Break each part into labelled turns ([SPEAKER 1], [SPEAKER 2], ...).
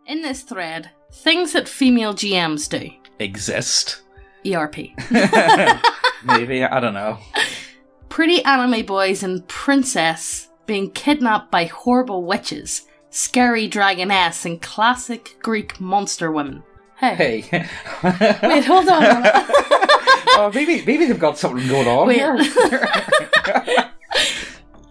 [SPEAKER 1] In this thread, things that female GMs do.
[SPEAKER 2] Exist.
[SPEAKER 1] ERP.
[SPEAKER 2] Maybe, I don't know.
[SPEAKER 1] Pretty anime boys and princess being kidnapped by horrible witches, scary dragoness, and classic Greek monster women. Hey. Wait, hold on a minute.
[SPEAKER 2] Oh, maybe they've got something going on here.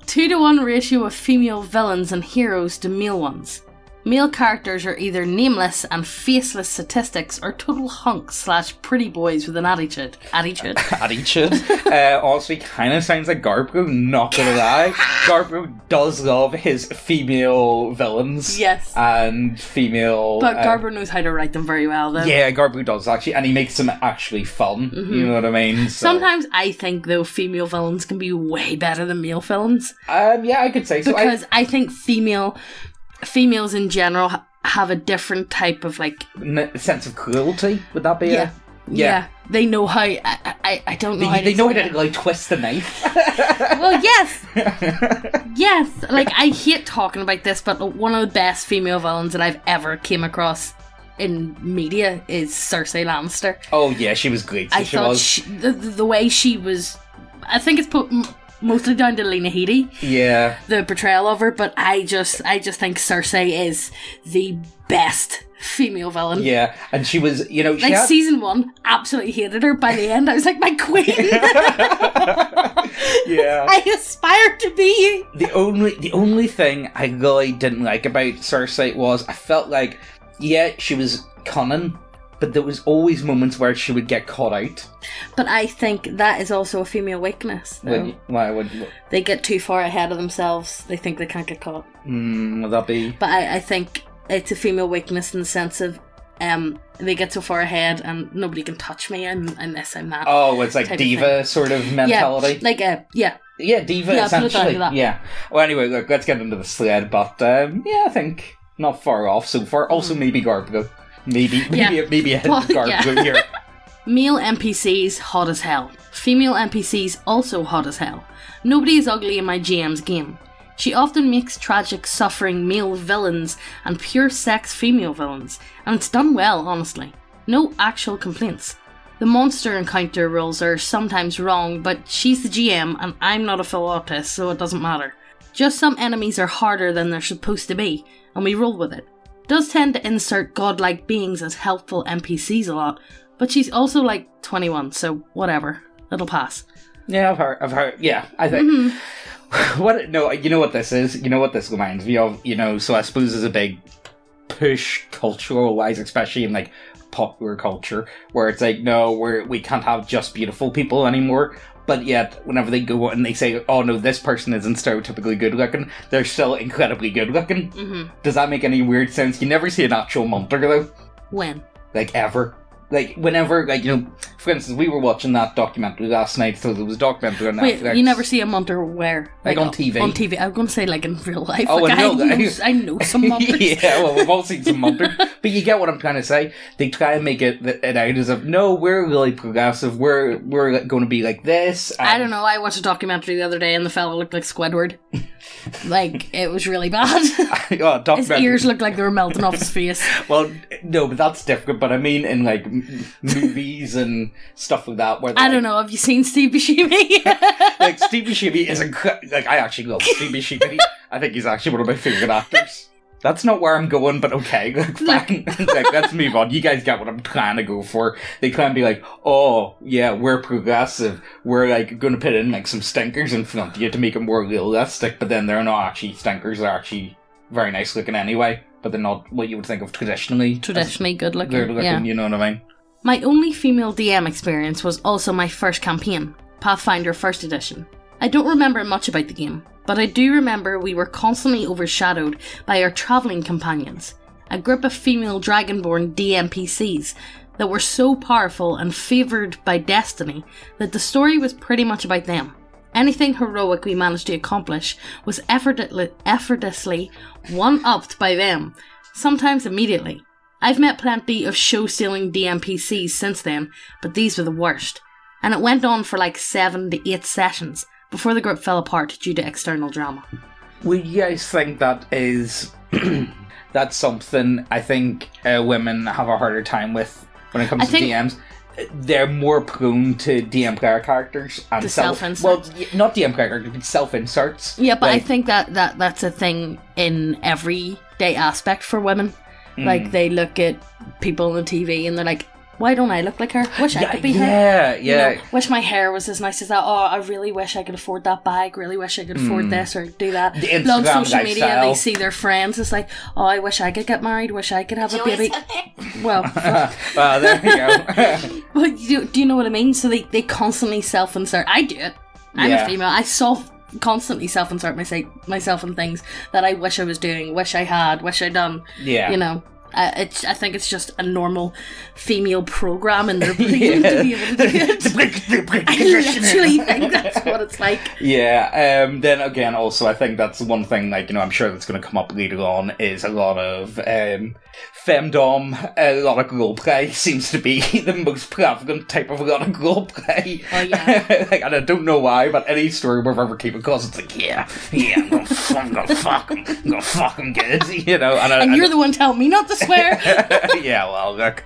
[SPEAKER 1] 2-to-1 ratio of female villains and heroes to male ones. Male characters are either nameless and faceless statistics or total hunks / pretty boys with an attitude. Attitude?
[SPEAKER 2] Honestly, kind of sounds like Garbo, not gonna lie. Garbo does love his female villains.
[SPEAKER 1] Yes.
[SPEAKER 2] And female...
[SPEAKER 1] But Garbo knows how to write them very well, though.
[SPEAKER 2] Yeah, Garbo does, actually. And he makes them actually fun. Mm-hmm. You know what I mean? So.
[SPEAKER 1] Sometimes I think, though, female villains can be way better than male villains.
[SPEAKER 2] Yeah, I could say so.
[SPEAKER 1] Because I think females in general have a different type of
[SPEAKER 2] sense of cruelty. Would that be
[SPEAKER 1] it? Yeah. They know how. I don't know how.
[SPEAKER 2] They know how to twist the knife.
[SPEAKER 1] Well, yes, yes. I hate talking about this, but one of the best female villains that I've ever came across in media is Cersei Lannister.
[SPEAKER 2] Oh yeah, she was great.
[SPEAKER 1] I thought the way she was. I think it's mostly down to Lena Headey. Yeah. The portrayal of her, but I just think Cersei is the best female villain.
[SPEAKER 2] Yeah, and she was,
[SPEAKER 1] season 1, absolutely hated her. By the end, I was like, my queen.
[SPEAKER 2] Yeah.
[SPEAKER 1] I aspire to be you.
[SPEAKER 2] The only thing I really didn't like about Cersei was I felt like, yeah, she was cunning, but there was always moments where she would get caught out.
[SPEAKER 1] But I think that is also a female weakness.
[SPEAKER 2] Why would
[SPEAKER 1] they get too far ahead of themselves? They think they can't get caught.
[SPEAKER 2] Would that be?
[SPEAKER 1] But I think it's a female weakness in the sense of they get so far ahead and nobody can touch me. I'm this, I'm that.
[SPEAKER 2] Oh, it's like diva sort of mentality.
[SPEAKER 1] Yeah,
[SPEAKER 2] Yeah, diva essentially. Yeah. Well, anyway, look, let's get into the thread. But yeah, I think not far off so far. Also, maybe Garbo. Maybe a Garbo here.
[SPEAKER 1] Male NPCs hot as hell. Female NPCs also hot as hell. Nobody is ugly in my GM's game. She often makes tragic, suffering male villains and pure sex female villains, and it's done well, honestly. No actual complaints. The monster encounter rules are sometimes wrong, but she's the GM and I'm not a full autist, so it doesn't matter. Just some enemies are harder than they're supposed to be, and we roll with it. Does tend to insert godlike beings as helpful NPCs a lot, but she's also 21, so whatever. It'll pass.
[SPEAKER 2] Yeah, I've heard. Yeah, I think. Mm-hmm. No, you know what this is? You know what this reminds me of? So I suppose there's a big push cultural-wise, especially in popular culture, where it's no, we can't have just beautiful people anymore. But yet, whenever they go and they say, oh no, this person isn't stereotypically good looking, they're still incredibly good looking. Mm-hmm. Does that make any weird sense? You never see an actual munter though.
[SPEAKER 1] When?
[SPEAKER 2] Ever. Whenever, for instance, we were watching that documentary last night, so there was a documentary on Netflix.
[SPEAKER 1] Wait, you never see a munter where?
[SPEAKER 2] On TV.
[SPEAKER 1] On TV. I was going to say in real life.
[SPEAKER 2] Oh,
[SPEAKER 1] I know some munters.
[SPEAKER 2] Yeah, well, we've all seen some munters. But you get what I'm trying to say. They try and make it out as if, no, we're really progressive. We're going to be like this.
[SPEAKER 1] I don't know. I watched a documentary the other day and the fella looked like Squidward. It was really bad. His ears looked like they were melting off his face.
[SPEAKER 2] Well, no, but that's different. But I mean, in movies and stuff like that. Where
[SPEAKER 1] I don't know. Have you seen Steve Buscemi?
[SPEAKER 2] Steve Buscemi is I actually love Steve Buscemi. I think he's actually one of my favourite actors. That's not where I'm going, but okay. Fine. Let's move on. You guys get what I'm trying to go for. They try and be oh, yeah, we're progressive. We're going to put in some stinkers in front of you to make it more realistic, but then they're not actually stinkers. They're actually very nice looking anyway, but they're not what you would think of traditionally
[SPEAKER 1] good looking.
[SPEAKER 2] Good looking, yeah. You know what I mean?
[SPEAKER 1] My only female DM experience was also my first campaign, Pathfinder 1st Edition. I don't remember much about the game, but I do remember we were constantly overshadowed by our travelling companions, a group of female dragonborn DMPCs that were so powerful and favoured by destiny that the story was pretty much about them. Anything heroic we managed to accomplish was effortlessly one-upped by them, sometimes immediately. I've met plenty of show-stealing DMPCs since then, but these were the worst. And it went on for 7 to 8 sessions before the group fell apart due to external drama.
[SPEAKER 2] Would you guys think that is that's something I think women have a harder time with when it comes to DMs. They're more prone to DM player characters and
[SPEAKER 1] the self-inserts.
[SPEAKER 2] Well, not DM player characters, but self-inserts.
[SPEAKER 1] Yeah, but I think that's a thing in everyday aspect for women. Like, they look at people on the TV and they're like, why don't I look like her? Wish I could be her.
[SPEAKER 2] Yeah.
[SPEAKER 1] You know, wish my hair was as nice as that. Oh, I really wish I could afford that bag. Really wish I could afford this or do that. On social media, they see their friends. It's like, oh, I wish I could get married. Wish I could have a baby. Well,
[SPEAKER 2] well, there you go.
[SPEAKER 1] But do you know what I mean? So they constantly self-insert. I do it. I'm a female. I constantly self-insert myself in things that I wish I was doing, wish I had, wish I'd done.
[SPEAKER 2] Yeah.
[SPEAKER 1] You know. I think it's just a normal female program in their brain to be able to do it. I literally think that's what it's like.
[SPEAKER 2] Yeah, then again, also, I think that's one thing, like, you know, I'm sure that's going to come up later on, is a lot of femdom, a lot of role play seems to be the most prevalent type of a lot of role play.
[SPEAKER 1] Oh, yeah.
[SPEAKER 2] Like, and I don't know why, but any story we've ever came across, it's like, yeah, I'm gonna fuck him good, you know.
[SPEAKER 1] And you're the one telling me not to swear.
[SPEAKER 2] Yeah, well, look.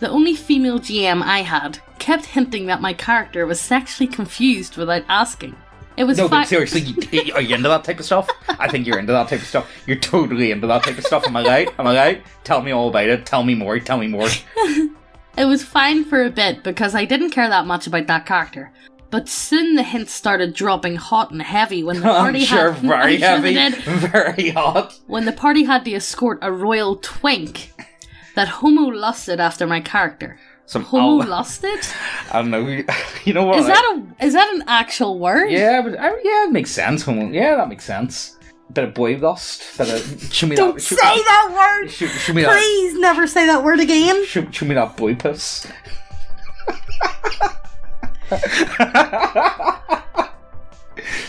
[SPEAKER 1] The only female GM I had kept hinting that my character was sexually confused without asking. It was
[SPEAKER 2] but seriously, are you into that type of stuff? I think you're into that type of stuff. You're totally into that type of stuff. Am I right? Am I right? Tell me all about it. Tell me more. Tell me more.
[SPEAKER 1] It was fine for a bit because I didn't care that much about that character. But soon the hints started dropping hot and heavy when the party
[SPEAKER 2] very hot.
[SPEAKER 1] When the party had to escort a royal twink that homo lusted after my character. Homo lusted?
[SPEAKER 2] I don't know. You know what?
[SPEAKER 1] Is that an actual word?
[SPEAKER 2] Yeah, but it makes sense. Homo. Yeah, that makes sense. Bit of boy lust.
[SPEAKER 1] Don't say that word.
[SPEAKER 2] Show me
[SPEAKER 1] Please
[SPEAKER 2] that.
[SPEAKER 1] Never say that word again.
[SPEAKER 2] Show me that boy puss.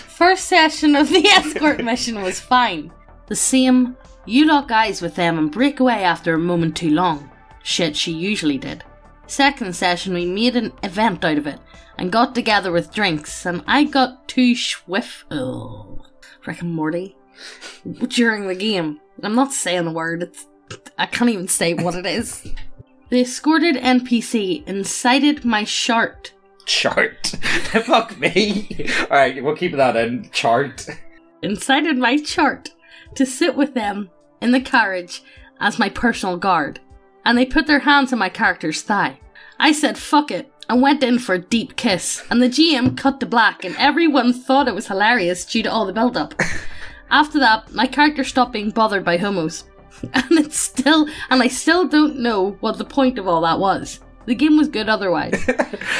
[SPEAKER 1] First session of the escort mission was fine. The same, you lock eyes with them and break away after a moment too long. Shit she usually did. Second session we made an event out of it and got together with drinks and I got too Rick and Morty during the game. I'm not saying the word, I can't even say what it is. The escorted NPC incited my chart.
[SPEAKER 2] Fuck me. Alright, we'll keep that in. Chart.
[SPEAKER 1] Incited my chart to sit with them in the carriage as my personal guard. And they put their hands on my character's thigh. I said fuck it and went in for a deep kiss and the GM cut to black and everyone thought it was hilarious due to all the build-up. After that, my character stopped being bothered by homos. And I still don't know what the point of all that was. The game was good otherwise.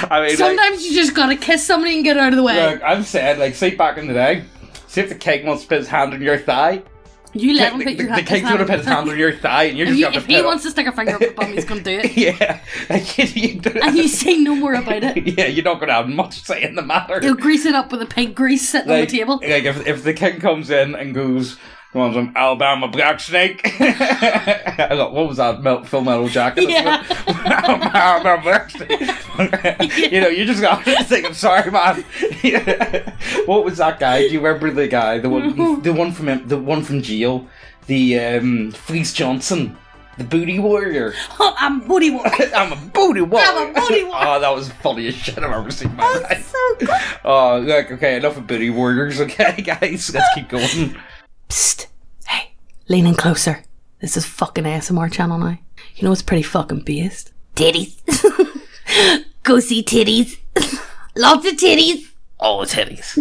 [SPEAKER 1] I mean, sometimes you just gotta kiss somebody and get out of the way.
[SPEAKER 2] Look, I'm saying, like, say back in the day, see if the king wants to put his hand on your thigh.
[SPEAKER 1] You let him put your hand.
[SPEAKER 2] The king's gonna put his hand on your thigh, and you're just gonna.
[SPEAKER 1] If he wants to stick a finger up the bum, he's gonna do it.
[SPEAKER 2] Yeah,
[SPEAKER 1] and you say no more about it.
[SPEAKER 2] Yeah, you're not gonna have much say in the matter.
[SPEAKER 1] He'll grease it up with a pink grease sitting on the table.
[SPEAKER 2] Like if the king comes in and goes, "You want some Alabama black snake?" What was that? Full Metal Jacket.
[SPEAKER 1] Yeah.
[SPEAKER 2] Alabama black snake. You know, you just got to think. I'm sorry, man. What was that guy? Do you remember the guy? The one from jail. The Fleece Johnson. The booty warrior.
[SPEAKER 1] Oh, I'm a booty warrior.
[SPEAKER 2] I'm a booty warrior.
[SPEAKER 1] I'm a booty warrior.
[SPEAKER 2] Oh, that was the funniest shit I've ever seen in my life.
[SPEAKER 1] That's so good.
[SPEAKER 2] Oh, look, okay, enough of booty warriors, okay, guys? Let's keep going.
[SPEAKER 1] Psst. Hey, lean in closer. This is fucking ASMR channel now. You know what's pretty fucking based? Titties. Go see titties. Lots of titties.
[SPEAKER 2] All the titties.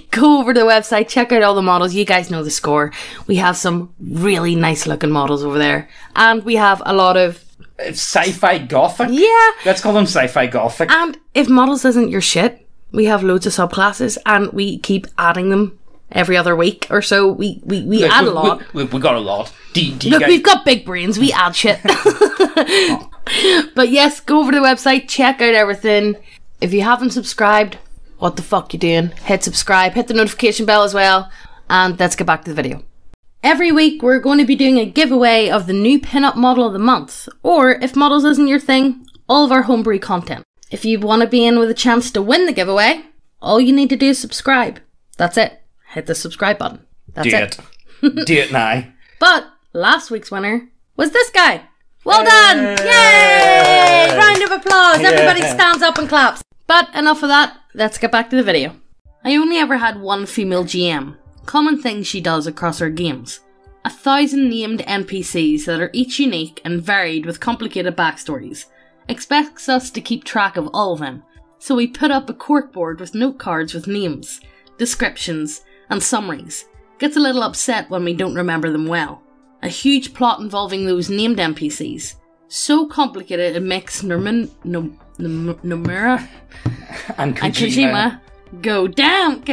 [SPEAKER 1] Go over to the website, check out all the models. You guys know the score. We have some really nice looking models over there. And we have a lot of...
[SPEAKER 2] Sci-fi gothic?
[SPEAKER 1] Yeah.
[SPEAKER 2] Let's call them sci-fi gothic.
[SPEAKER 1] And if models isn't your shit, we have loads of subclasses and we keep adding them every other week or so. We add a lot.
[SPEAKER 2] We got a lot.
[SPEAKER 1] Look, we've got big brains. We add shit. But yes, go over to the website, check out everything. If you haven't subscribed, what the fuck you doing? Hit subscribe, hit the notification bell as well, and let's get back to the video. Every week we're going to be doing a giveaway of the new pinup model of the month, or if models isn't your thing, all of our homebrew content. If you want to be in with a chance to win the giveaway, all you need to do is subscribe. That's it. Hit the subscribe button. That's it.
[SPEAKER 2] Do it now.
[SPEAKER 1] But Last week's winner was this guy. Well done! Yay! Round of applause. Everybody stands up and claps. But enough of that. Let's get back to the video. I only ever had one female GM. Common things she does across her games. 1,000 named NPCs that are each unique and varied with complicated backstories. Expects us to keep track of all of them. So we put up a corkboard with note cards with names, descriptions, and summaries. Gets a little upset when we don't remember them well. A huge plot involving those named NPCs. So complicated it makes Nomura and Kojima go down.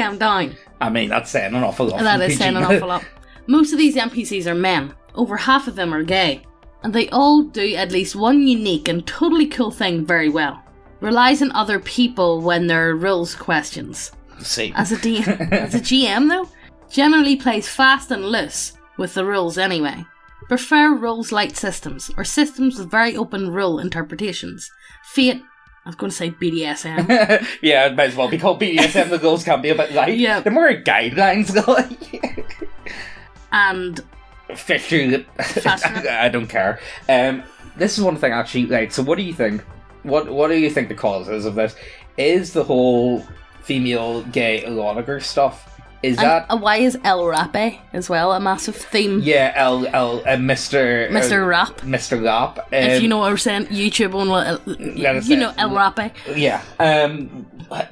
[SPEAKER 2] I mean, that's saying an awful lot.
[SPEAKER 1] That is saying an awful lot. Most of these NPCs are men. Over half of them are gay. And they all do at least one unique and totally cool thing very well. Relies on other people when there are rules questions.
[SPEAKER 2] See.
[SPEAKER 1] As a GM though, generally plays fast and loose with the rules anyway. Prefer rules light systems, or systems with very open rule interpretations. Fate, I was going to say BDSM.
[SPEAKER 2] Yeah, it might as well be called BDSM, the rules can be a bit light.
[SPEAKER 1] Yeah.
[SPEAKER 2] The more guidelines go.
[SPEAKER 1] And
[SPEAKER 2] Fisher. I don't care. This is one thing actually, right, so what do you think? What do you think the cause is of this? Is the whole female gay erotica stuff? Is that
[SPEAKER 1] why is El Rappe as well a massive theme?
[SPEAKER 2] Yeah, Mr.
[SPEAKER 1] Rap.
[SPEAKER 2] Mr. Rap.
[SPEAKER 1] If you know what we're saying, YouTube only. You know El Rappe.
[SPEAKER 2] Yeah.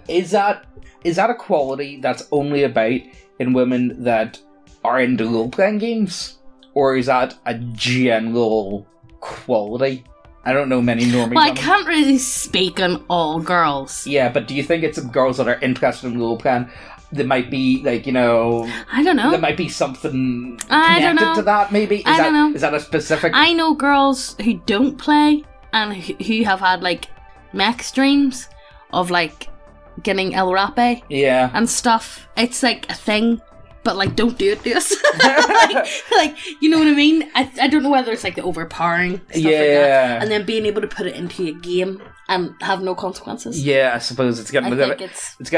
[SPEAKER 2] Is that a quality that's only about in women that are into role playing games, or is that a general quality? I don't know many normie.
[SPEAKER 1] Well, I can't really speak on all girls.
[SPEAKER 2] Yeah, but do you think it's girls that are interested in role playing? There might be, like, you know...
[SPEAKER 1] I don't know.
[SPEAKER 2] There might be something connected to that, maybe?
[SPEAKER 1] I don't know.
[SPEAKER 2] Is that a specific...
[SPEAKER 1] I know girls who don't play and who have had, like, mech streams of, like, getting El Rappe and stuff. It's, like, a thing, but, like, don't do it to us. like, you know what I mean? I don't know whether it's, like, the overpowering stuff like that. And then being able to put it into a game and have no consequences.
[SPEAKER 2] Yeah, I suppose it's getting to live
[SPEAKER 1] it's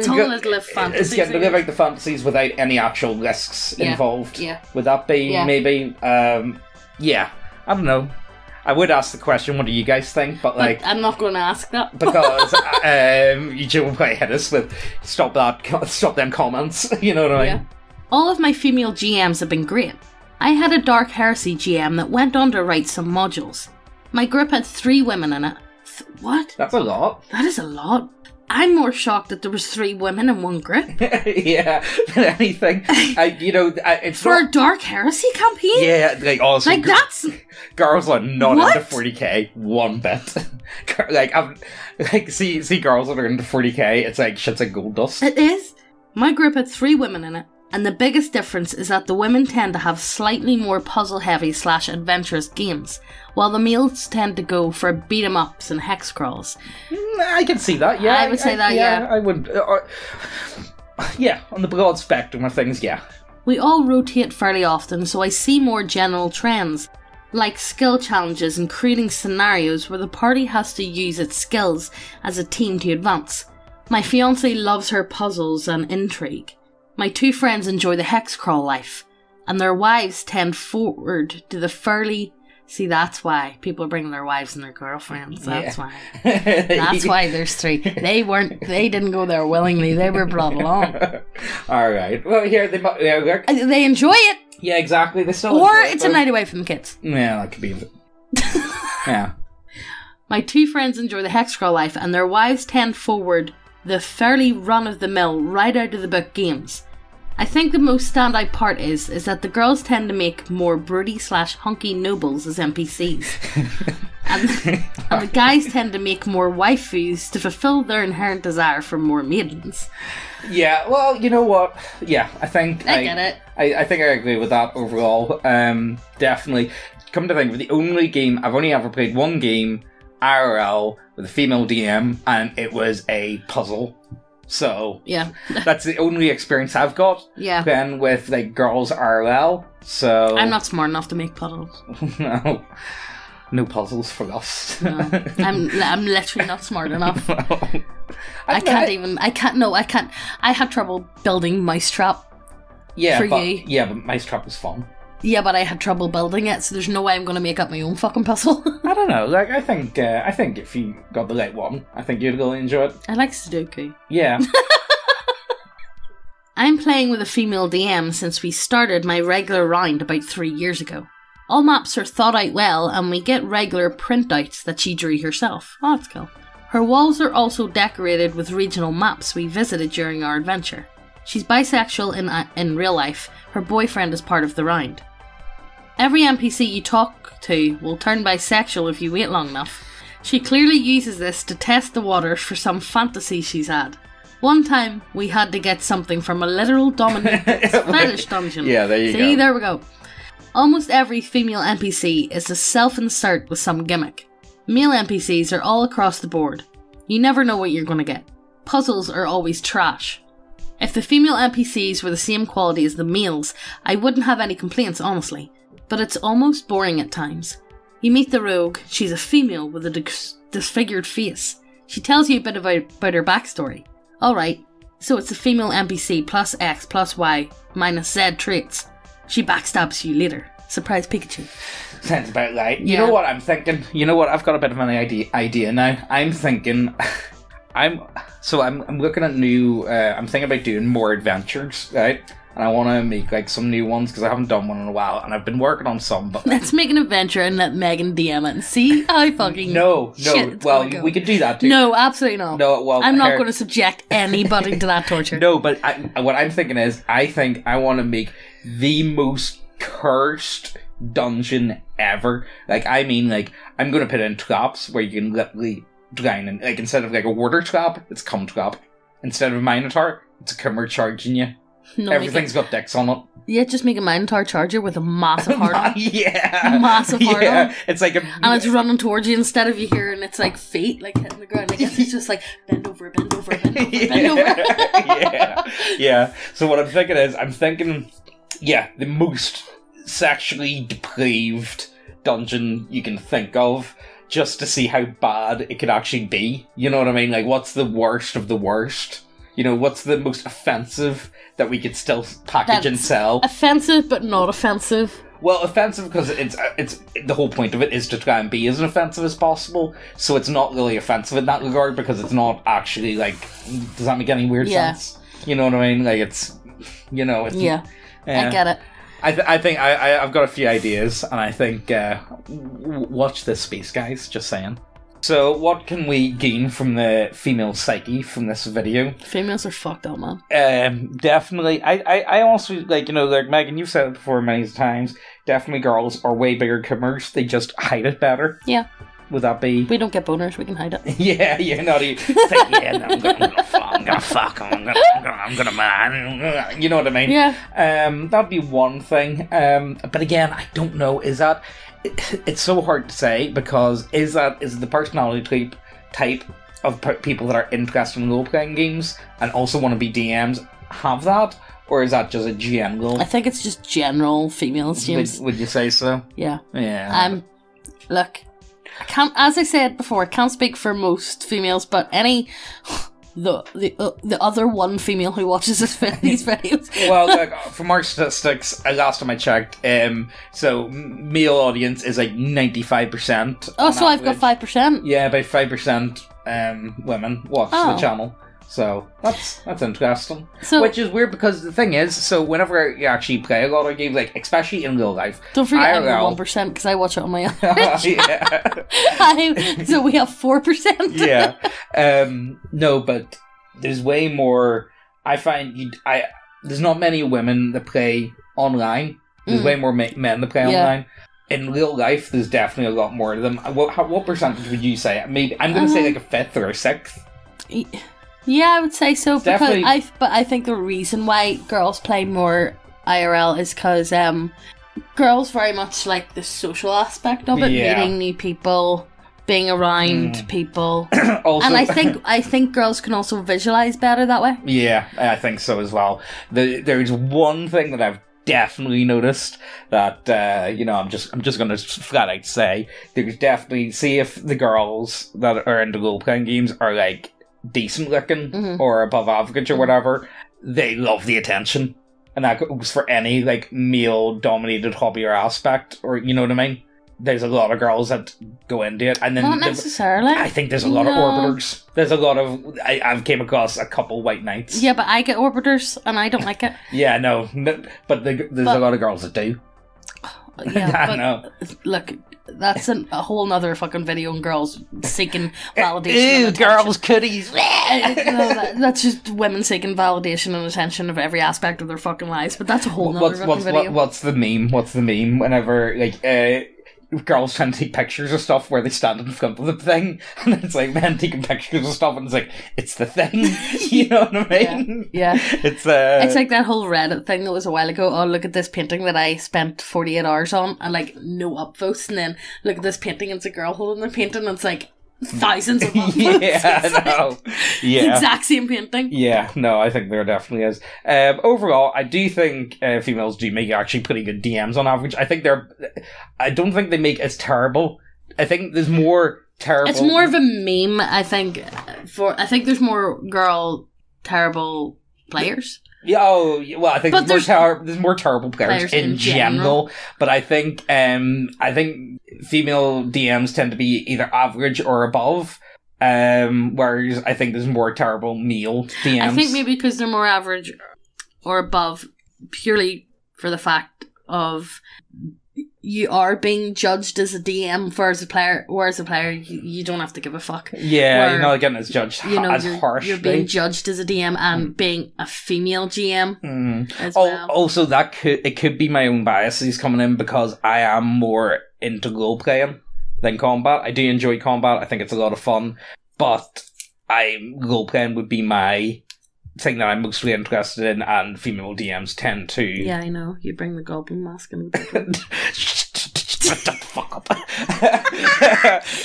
[SPEAKER 1] all a little fantasy.
[SPEAKER 2] It's getting to live out the fantasies without any actual risks involved. Yeah. Would that be maybe? Yeah, I don't know. I would ask the question, what do you guys think? But like,
[SPEAKER 1] I'm not going to ask that
[SPEAKER 2] because you will probably hit us with stop them comments. You know what I mean? Yeah.
[SPEAKER 1] All of my female GMs have been great. I had a Dark Heresy GM that went on to write some modules. My group had 3 women in it. What?
[SPEAKER 2] That's a lot.
[SPEAKER 1] That is a lot. I'm more shocked that there was 3 women in one group.
[SPEAKER 2] Yeah, than anything. It's
[SPEAKER 1] for a Dark Heresy campaign.
[SPEAKER 2] Yeah, like also,
[SPEAKER 1] like that's
[SPEAKER 2] girls are not into 40k one bit. See girls that are into 40k. It's like shit's like gold dust.
[SPEAKER 1] It is. My group had 3 women in it. And the biggest difference is that the women tend to have slightly more puzzle-heavy / adventurous games, while the males tend to go for beat-em-ups and hex crawls.
[SPEAKER 2] I can see that, yeah.
[SPEAKER 1] I would say that, yeah.
[SPEAKER 2] I would, yeah, on the broad spectrum of things, yeah.
[SPEAKER 1] We all rotate fairly often, so I see more general trends, like skill challenges and creating scenarios where the party has to use its skills as a team to advance. My fiancé loves her puzzles and intrigue. My 2 friends enjoy the hex crawl life, and their wives tend forward to the fairly... See, that's why people are bringing their wives and their girlfriends. That's why. That's why there's 3. They didn't go there willingly. They were brought along.
[SPEAKER 2] All right. Well, here
[SPEAKER 1] they enjoy it.
[SPEAKER 2] Yeah, exactly. They still.
[SPEAKER 1] Or it's a night away from the kids.
[SPEAKER 2] Yeah, that could be. Yeah.
[SPEAKER 1] My 2 friends enjoy the hex crawl life, and their wives tend forward the fairly run-of-the-mill, right-out-of-the-book games. I think the most standout part is that the girls tend to make more broody / hunky nobles as NPCs. and the guys tend to make more waifus to fulfill their inherent desire for more maidens.
[SPEAKER 2] Yeah, well, you know what? Yeah, I think...
[SPEAKER 1] I get it.
[SPEAKER 2] I think I agree with that overall. Definitely. Come to think of it, the only game... I've only ever played one game, IRL, with a female DM, and it was a puzzle. So
[SPEAKER 1] yeah,
[SPEAKER 2] that's the only experience I've got.
[SPEAKER 1] Yeah,
[SPEAKER 2] then with like girls RL. So
[SPEAKER 1] I'm not smart enough to make puzzles.
[SPEAKER 2] No puzzles for us.
[SPEAKER 1] No, I'm literally not smart enough. No. I can't. I had trouble building Mousetrap.
[SPEAKER 2] Yeah,
[SPEAKER 1] for you.
[SPEAKER 2] Yeah, but Mousetrap was fun.
[SPEAKER 1] Yeah, but I had trouble building it, so there's no way I'm going to make up my own fucking puzzle.
[SPEAKER 2] I don't know. Like, I think if you got the right one, I think you'd really enjoy it.
[SPEAKER 1] I like Sudoku.
[SPEAKER 2] Yeah.
[SPEAKER 1] I'm playing with a female DM since we started my regular round about 3 years ago. All maps are thought out well, and we get regular printouts that she drew herself. Oh, that's cool. Her walls are also decorated with regional maps we visited during our adventure. She's bisexual in real life. Her boyfriend is part of the round. Every NPC you talk to will turn bisexual if you wait long enough. She clearly uses this to test the waters for some fantasy she's had. One time, we had to get something from a literal dominatrix fetish dungeon.
[SPEAKER 2] Yeah, there you go.
[SPEAKER 1] See, there we go. Almost every female NPC is a self-insert with some gimmick. Male NPCs are all across the board. You never know what you're going to get. Puzzles are always trash. If the female NPCs were the same quality as the males, I wouldn't have any complaints, honestly. But it's almost boring at times. You meet the rogue, she's a female with a disfigured face. She tells you a bit about her backstory. Alright, so it's a female NPC plus X plus Y minus Z traits. She backstabs you later. Surprise Pikachu.
[SPEAKER 2] Sounds about right. You know what I'm thinking? You know what? I've got a bit of an idea now. I'm thinking... I'm looking at new... I'm thinking about doing more adventures, right? And I want to make like some new ones because I haven't done one in a while, and I've been working on some. But
[SPEAKER 1] let's make an adventure and let Megan DM it and see how fucking
[SPEAKER 2] no. Well, we could do that too.
[SPEAKER 1] No, absolutely not.
[SPEAKER 2] No, well,
[SPEAKER 1] I'm not going to subject anybody to that torture.
[SPEAKER 2] No, but what I'm thinking is, I think I want to make the most cursed dungeon ever. Like, I mean, like I'm going to put in traps where you can literally drown, and like instead of like a water trap, it's cum trap. Instead of a minotaur, it's a cummer charging you. No, everything's got dicks on it.
[SPEAKER 1] Yeah, just make a Minotaur charger with a massive hard-on.
[SPEAKER 2] Yeah.
[SPEAKER 1] Massive hard-on. Yeah,
[SPEAKER 2] it's like a...
[SPEAKER 1] And it's running towards you instead of you hearing its like feet like hitting the ground. I guess it's just like bend over, bend over, bend over, bend over.
[SPEAKER 2] Yeah. So what I'm thinking is, the most sexually depraved dungeon you can think of, just to see how bad it could actually be. You know what I mean? Like, what's the worst of the worst? You know, what's the most offensive that we could still package and sell?
[SPEAKER 1] Offensive, but not offensive.
[SPEAKER 2] Well, offensive because it's the whole point of it is to try and be as offensive as possible. So it's not really offensive in that regard because it's not actually like. Does that make any weird sense? You know what I mean? Like it's, you know. It's,
[SPEAKER 1] I get it.
[SPEAKER 2] I think I've got a few ideas, and I think watch this space, guys. Just saying. So, what can we gain from the female psyche from this video?
[SPEAKER 1] Females are fucked up, man.
[SPEAKER 2] Definitely. I also, like, you know, like Megan, you've said it before many times, definitely girls are way bigger cummers. They just hide it better.
[SPEAKER 1] Yeah.
[SPEAKER 2] Would that be...
[SPEAKER 1] We don't get boners, we can hide it.
[SPEAKER 2] Yeah, not even... Like, yeah, no, I'm gonna fuck, I'm gonna, you know what I mean?
[SPEAKER 1] Yeah.
[SPEAKER 2] That'd be one thing. But again, I don't know, is that... It's so hard to say because is the personality type of people that are interested in role-playing games and also want to be DMs have that, or is that just a general?
[SPEAKER 1] I think it's just general females, James.
[SPEAKER 2] Would you say so?
[SPEAKER 1] Yeah.
[SPEAKER 2] Yeah.
[SPEAKER 1] Look, I can't. As I said before, I can't speak for most females, but the other one female who watches these videos.
[SPEAKER 2] Well, like, from our statistics, last time I checked, so male audience is like 95%.
[SPEAKER 1] Oh, so average. I've got 5%.
[SPEAKER 2] Yeah, about 5% women watch the channel. So that's interesting. So, which is weird because the thing is, so whenever you actually play a lot of games, like especially in real life,
[SPEAKER 1] don't forget I'm 1% because I watch it on my own. So we have 4%.
[SPEAKER 2] Yeah. No, but there's way more. I find there's not many women that play online. There's way more men that play online. In real life, there's definitely a lot more of them. What percentage would you say? Maybe I'm going to say like a fifth or a sixth.
[SPEAKER 1] Yeah, I would say so.
[SPEAKER 2] Definitely.
[SPEAKER 1] But I think the reason why girls play more IRL is because girls very much like the social aspect of it, meeting new people, being around people. Also, and I think girls can also visualize better that way.
[SPEAKER 2] Yeah, I think so as well. There's one thing that I've definitely noticed that I'm just gonna flat out say there's definitely, see if the girls that are into role playing games are like decent looking or above average or whatever, they love the attention. and that goes for any, like, male-dominated hobby or aspect, or, you know what I mean? There's a lot of girls that go into it, and then...
[SPEAKER 1] Not necessarily.
[SPEAKER 2] I think there's a lot of orbiters. There's a lot of... I've came across a couple white knights.
[SPEAKER 1] Yeah, but I get orbiters, and I don't like it.
[SPEAKER 2] Yeah, no, but there's a lot of girls that do.
[SPEAKER 1] Yeah,
[SPEAKER 2] I know.
[SPEAKER 1] Look, that's a whole nother fucking video on girls seeking validation.
[SPEAKER 2] Ew, girls, cooties.
[SPEAKER 1] That's just women seeking validation and attention of every aspect of their fucking lives. But that's a whole nother fucking video.
[SPEAKER 2] What's the meme? What's the meme? Whenever, like, girls trying to take pictures of stuff where they stand in front of the thing, and it's like men taking pictures of stuff, and it's like, it's the thing. You know what I mean?
[SPEAKER 1] Yeah.
[SPEAKER 2] It's
[SPEAKER 1] like that whole Reddit thing that was a while ago. Oh, look at this painting that I spent 48 hours on, and like no upvotes, and then look at this painting, and it's a girl holding the painting, and it's like thousands of upvotes.
[SPEAKER 2] Yeah, I know. Yeah.
[SPEAKER 1] The exact same painting.
[SPEAKER 2] Yeah, no, I think there definitely is. Overall, I do think females do make actually pretty good DMs on average. I don't think they make as terrible. I think there's more terrible...
[SPEAKER 1] It's more of a meme, I think. I think there's more girl terrible players.
[SPEAKER 2] Yeah, well, I think there's more terrible players in general. But I think female DMs tend to be either average or above. Whereas I think there's more terrible male DMs. I think
[SPEAKER 1] maybe because they're more average or above purely for the fact of you are being judged as a DM whereas a player you don't have to give a fuck.
[SPEAKER 2] Yeah, you're not getting as judged as harshly.
[SPEAKER 1] You're being judged as a DM and being a female GM as well.
[SPEAKER 2] Also, it could be my own biases coming in because I am more into role playing than combat. I do enjoy combat. I think it's a lot of fun, but role playing would be my thing that I'm mostly interested in, and female DMs tend to...
[SPEAKER 1] Yeah, I know. You bring the goblin mask and
[SPEAKER 2] shut the fuck up.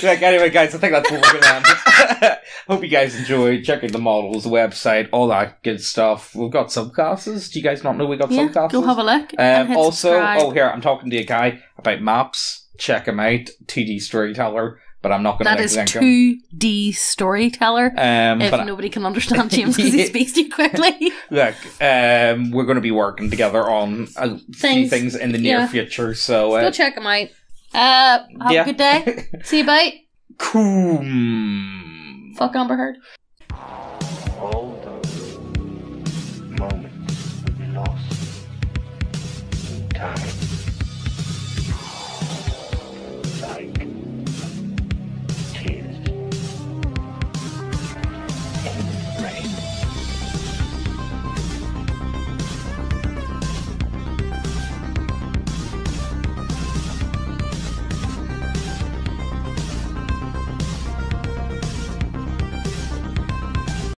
[SPEAKER 2] Anyway, guys, I think that's what we're going to end. Hope you guys enjoyed checking the models, the website, all that good stuff. We've got subclasses. Do you guys not know we got subclasses?
[SPEAKER 1] Go have a look.
[SPEAKER 2] Also, here, I'm talking to a guy about maps. Check him out. 2D Storyteller. But I'm not going to
[SPEAKER 1] link him. That is 2D Storyteller. If nobody can understand James because he speaks too quickly.
[SPEAKER 2] Look, we're going to be working together on a few things in the near future. So
[SPEAKER 1] go check him out. Have a good day. See you, bye.
[SPEAKER 2] Cool.
[SPEAKER 1] Fuck Amber Heard.